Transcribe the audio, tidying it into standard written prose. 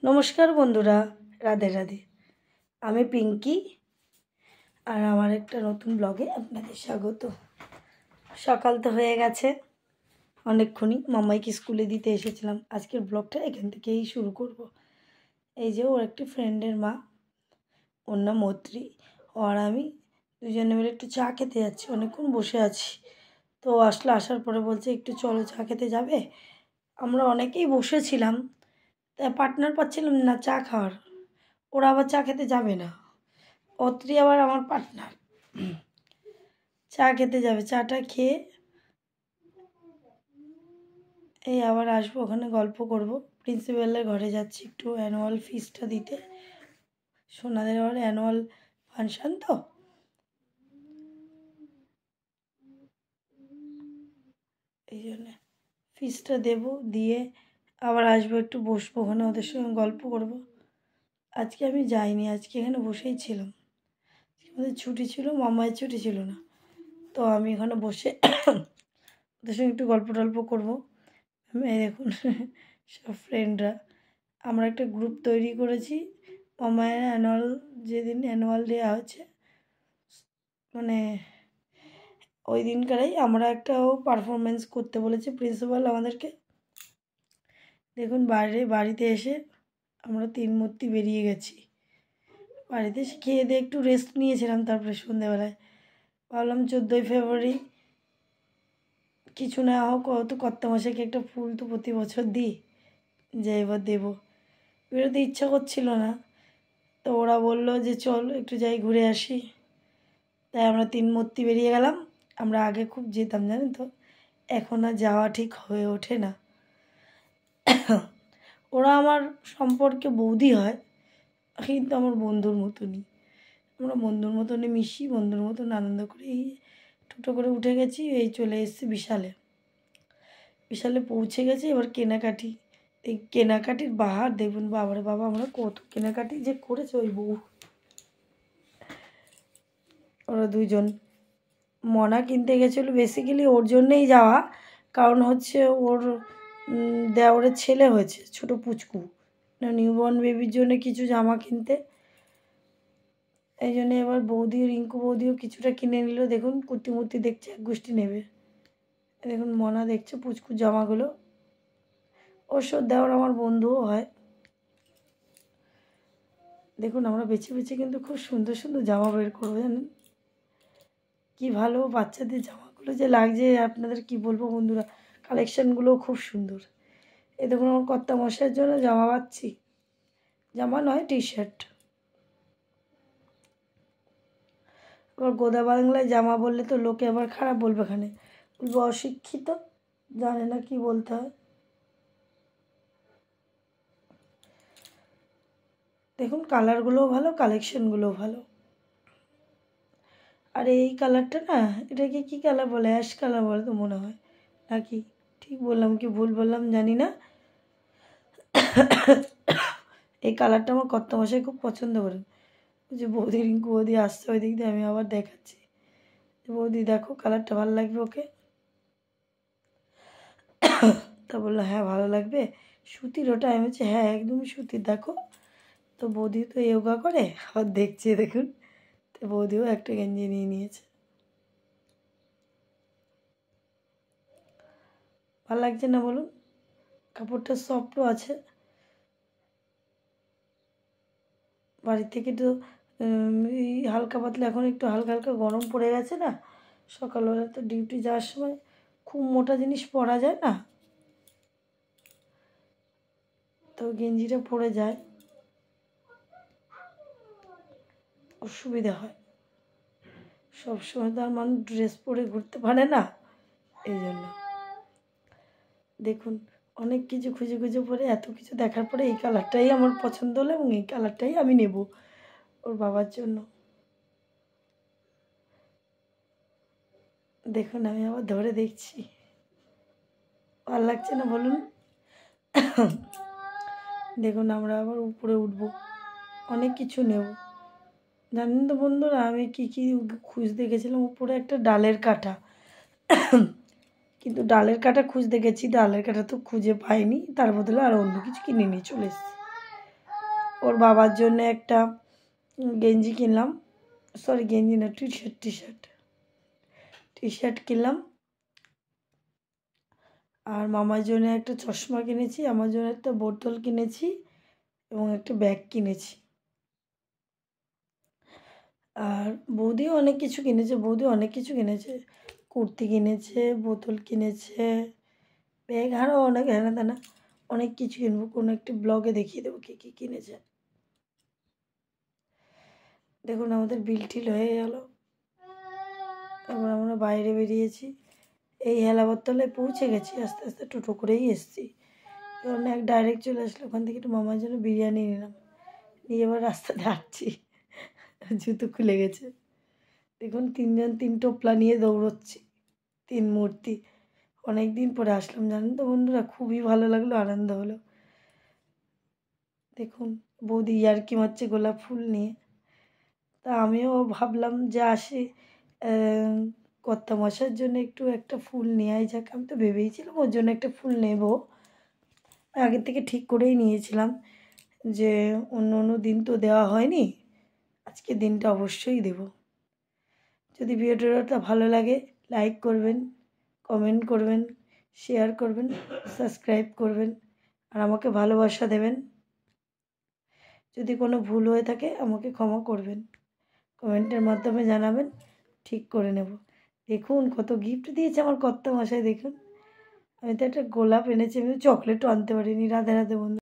নমস্কার বন্ধুরা, রাধে রাধে। আমি পিঙ্কি আর আমার একটা নতুন ব্লগে আপনাদের স্বাগত। সকাল তো হয়ে গেছে অনেকক্ষণই, মামাইকে স্কুলে দিতে এসেছিলাম। আজকের ব্লগটা এখান থেকেই শুরু করব। এই যে ওর একটি ফ্রেন্ডের মা, ওর নাম মৈত্রী, আর আমি দুজনে মিলে একটু চা খেতে যাচ্ছি। অনেকক্ষণ বসে আছি, তো আসার পরে বলছে একটু চলো চা খেতে যাবে। আমরা অনেকেই বসেছিলাম, তা পার্টনার পাচ্ছিলাম না চা খাওয়ার। ওরা আবার চা খেতে যাবে না, অত্রি আবার আমার পার্টনার চা খেতে যাবে। চাটা খেয়ে এই আবার আসবো, ওখানে গল্প করব। প্রিন্সিপালের ঘরে যাচ্ছি একটু অ্যানুয়াল ফিসটা দিতে। সোনাদের আবার অ্যানুয়াল ফাংশন, তো এই জন্যে ফিসটা দেবো, দিয়ে আবার আসবো, একটু বসবো ওখানে, ওদের সঙ্গে গল্প করব। আজকে আমি যাইনি, আজকে এখানে বসেই ছিলাম। আমাদের ছুটি ছিল, মামায়ের ছুটি ছিল না, তো আমি এখানে বসে ওদের সঙ্গে একটু গল্প টল্প করবো। এই দেখুন সব ফ্রেন্ডরা, আমরা একটা গ্রুপ তৈরি করেছি। মামায়ের অ্যানুয়াল, যেদিন অ্যানুয়াল ডে আছে, মানে ওই দিনকারেই আমরা একটাও পারফরমেন্স করতে বলেছে প্রিন্সিপাল আমাদেরকে। দেখুন বাড়িতে এসে আমরা 3 মূর্তি বেরিয়ে গেছি। বাড়িতে এসে খেয়ে দিয়ে একটু রেস্ট নিয়েছিলাম, তারপরে সন্ধ্যেবেলায় ভাবলাম 14ই ফেব্রুয়ারি কিছু না হোক, তো কর্তামশাইকে একটা ফুল তো প্রতি বছর দিই, যে এবার দেবো। বেরোতে ইচ্ছা করছিল না, তো ওরা বললো যে চল একটু যাই ঘুরে আসি। তাই আমরা 3 মূর্তি বেরিয়ে গেলাম। আমরা আগে খুব যেতাম, জানেন তো, এখন আর যাওয়া ঠিক হয়ে ওঠে না। ওরা আমার সম্পর্কে বৌদি হয়, কিন্তু আমার বন্ধুর মতনই। আমরা বন্ধুর মতনই মিশি, বন্ধুর মতন আনন্দ করি। এই টোটো করে উঠে গেছি, এই চলে এসেছি বিশালে পৌঁছে গেছি। এবার কেনাকাটি, এই কেনাকাটির বাহার দেখবেন, বাবারে বাবা, আমরা কত কেনাকাটি যে করেছে ওই বউ। ওরা দুইজন, মনা কিনতে গেছিলো, বেসিক্যালি ওর জন্যেই যাওয়া, কারণ হচ্ছে ওর দেওরের ছেলে হয়েছে, ছোটো পুচকু, নিউবর্ন বেবির জন্য কিছু জামা কিনতে। এই জন্যে এবার রিঙ্কু বৌদিও কিছুটা কিনে নিল। দেখুন কুর্তি মুর্তি দেখছে, এক গোষ্ঠী নেবে। দেখুন মনা দেখছে পুচকুর জামাগুলো। অবশ্য দেওর আমার বন্ধুও হয়। দেখুন আমরা বেছে বেছে কিন্তু খুব সুন্দর সুন্দর জামা বের করবো, জানেন কি ভালো বাচ্চাদের জামাগুলো যে লাগছে, আপনাদের কি বলবো বন্ধুরা। কালেকশানগুলোও খুব সুন্দর। এই দেখুন আমার কর্তা মশাইয়ের জন্য জামা পাচ্ছি, জামা নয় টি শার্ট। আবার গোদা বাংলায় জামা বললে তো লোকে আবার খারাপ বলবে, এখানে বলবো অশিক্ষিত, জানে না কি বলতে হয়। দেখুন কালারগুলোও ভালো, কালেকশানগুলোও ভালো। আর এই কালারটা না, এটাকে কী কালার বলে, অ্যাশ কালার বলে তো মনে হয়, নাকি ঠিক বললাম কি ভুল বললাম জানি না। এই কালারটা আমার কর্তামশাই খুব পছন্দ করেন। যে বৌদি, রিঙ্কু বৌদি আসছে ওই দিক দিয়ে, আমি আবার দেখাচ্ছি, বৌদি দেখো কালারটা ভালো লাগবে ওকে। তা বললো হ্যাঁ ভালো লাগবে, সুতির ওটা। আমি বলছি হ্যাঁ একদমই সুতির, দেখো। তো বৌদি তো যোগা করে, আবার দেখছি দেখুন, তো বৌদিও একটা গেঞ্জি নিয়ে নিয়েছে। ভালো লাগছে না বলুন, কাপড়টা সফটও আছে। বাড়ি থেকে তো এই হালকা পাতলা, এখন একটু হালকা হালকা গরম পড়ে গেছে না, সকালবেলা তো ডিউটি যাওয়ার সময় খুব মোটা জিনিস পরা যায় না, তো গেঞ্জিটা পরে যায়, অসুবিধা হয়। সবসময় তো আর মানুষ ড্রেস পরে ঘুরতে পারে না, এই জন্য। দেখুন অনেক কিছু খুঁজে খুঁজে পরে, এত কিছু দেখার পরে এই কালারটাই আমার পছন্দ হলো, এবং এই কালারটাই আমি নেব ওর বাবার জন্য। দেখুন আমি আবার ধরে দেখছি, ভালো লাগছে না বলুন। দেখুন আমরা আবার উপরে উঠবো, অনেক কিছু নেব। জানেন তো বন্ধুরা, আমি কী কী খুঁজতে গেছিলাম, উপরে একটা ডালের কাঁটা, কিন্তু ডালের কাঁটা খুঁজতে গেছি, ডালের কাঁটা তো খুঁজে পাইনি, তার বদলে আর অন্য কিছু কিনে নিয়ে চলে এসেছি। ওর বাবার জন্য একটা গেঞ্জি কিনলাম, সরি গেঞ্জি না, টি শার্ট কিনলাম। আর মামার জন্য একটা চশমা কিনেছি, আমার জন্য একটা বোতল কিনেছি এবং একটা ব্যাগ কিনেছি। আর বৌদিও অনেক কিছু কিনেছে, কুর্তি কিনেছে, বোতল কিনেছে, ব্যাগ, আরও অনেক হেনা তেনা অনেক কিছু কিনবো। কোনো একটি ব্লগে দেখিয়ে দেবো কী কী কিনেছে। দেখুন আমাদের বিল টিল হয়ে গেল, এবার আমরা বাইরে বেরিয়েছি, এই হেলাবরতলায় পৌঁছে গেছি, আস্তে আস্তে টোটো করেই এসেছি, কারণ ডাইরেক্ট চলে আসলো। ওখান থেকে একটু মামার জন্য বিরিয়ানি নিলাম, নিয়ে এবার রাস্তাতে হাঁটছি, জুতো খুলে গেছে। দেখুন 3 টোপলা নিয়ে দৌড়চ্ছি, 3 মূর্তি। অনেক দিন পরে আসলাম জানেন তো বন্ধুরা, খুবই ভালো লাগলো, আনন্দ হলো। দেখুন বৌদি ইয়ার্কি মারছে গোলাপ ফুল নিয়ে, তা আমিও ভাবলাম যে আসি কর্তামশাইয়ের জন্য একটা ফুল নেওয়াই যাক। আমি তো ভেবেইছিলাম ওর জন্য একটা ফুল নেব, আগের থেকে ঠিক করেই নিয়েছিলাম যে অন্য দিন তো দেওয়া হয়নি, আজকে দিনটা অবশ্যই দেব। যদি ভিডিওটা ভালো লাগে লাইক করবেন, কমেন্ট করবেন, শেয়ার করবেন, সাবস্ক্রাইব করবেন, আর আমাকে ভালোবাসা দেবেন। যদি কোনো ভুল হয়ে থাকে আমাকে ক্ষমা করবেন, কমেন্টের মাধ্যমে জানাবেন, ঠিক করে নেব। দেখুন কত গিফট দিয়েছে আমার কর্তামশাই, দেখুন আমি তো একটা গোলাপ এনেছি, আমি চকলেটও আনতে পারিনি। রাধে রাধে বন্ধু।